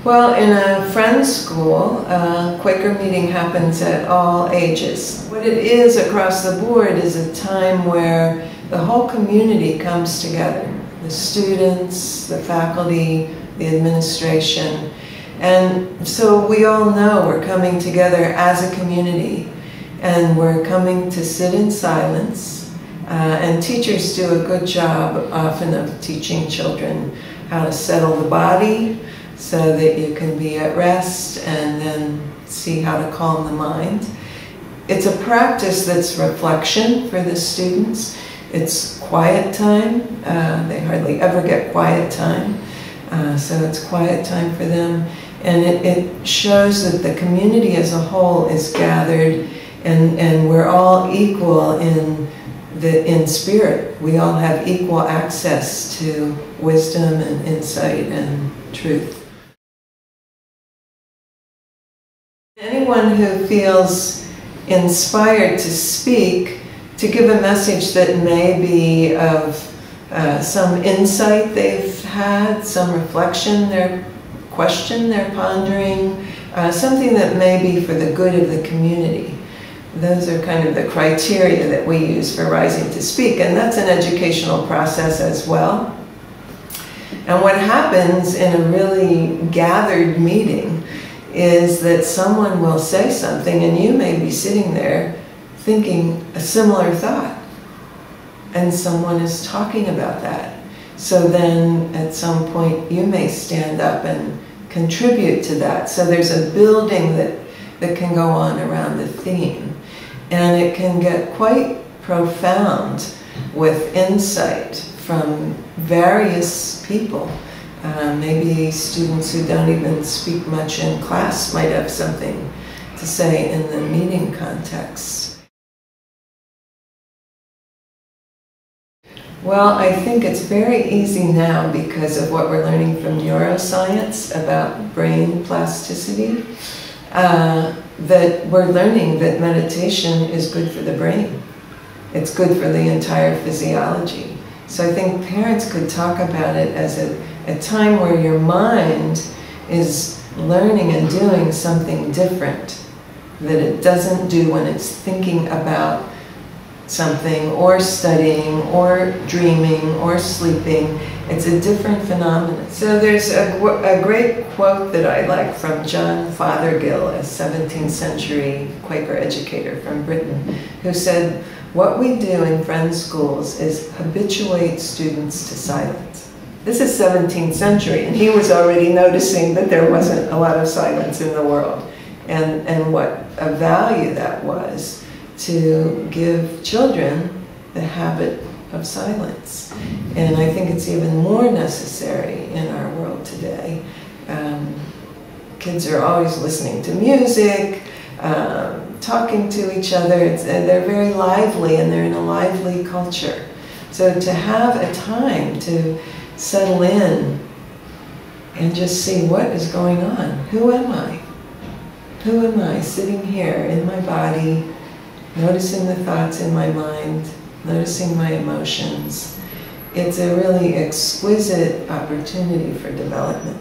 Well, in a Friends school, Quaker meeting happens at all ages. What it is across the board is a time where the whole community comes together. The students, the faculty, the administration. And so we all know we're coming together as a community, and we're coming to sit in silence. And teachers do a good job often of teaching children how to settle the body so that you can be at rest and then see how to calm the mind. It's a practice that's reflection for the students. It's quiet time. They hardly ever get quiet time. So it's quiet time for them. And it shows that the community as a whole is gathered, and we're all equal in spirit. We all have equal access to wisdom and insight and truth. Anyone who feels inspired to speak, to give a message that may be of some insight they've had, some reflection, their question they're pondering, something that may be for the good of the community. Those are kind of the criteria that we use for rising to speak, and that's an educational process as well. And what happens in a really gathered meeting is that someone will say something and you may be sitting there thinking a similar thought, and someone is talking about that. So then at some point you may stand up and contribute to that. So there's a building that can go on around the theme, and it can get quite profound with insight from various people. Maybe students who don't even speak much in class might have something to say in the meeting context. Well, I think it's very easy now because of what we're learning from neuroscience about brain plasticity, that we're learning that meditation is good for the brain. It's good for the entire physiology. So I think parents could talk about it as a time where your mind is learning and doing something different that it doesn't do when it's thinking about something or studying or dreaming or sleeping. It's a different phenomenon. So there's a great quote that I like from John Fothergill, a 17th century Quaker educator from Britain, who said, "What we do in Friends schools is habituate students to silence." This is 17th century, and he was already noticing that there wasn't a lot of silence in the world, and what a value that was to give children the habit of silence. And I think it's even more necessary in our world today. Kids are always listening to music, talking to each other. They're very lively, and they're in a lively culture. So to have a time to settle in and just see what is going on. Who am I? Who am I sitting here in my body, noticing the thoughts in my mind, noticing my emotions? It's a really exquisite opportunity for development.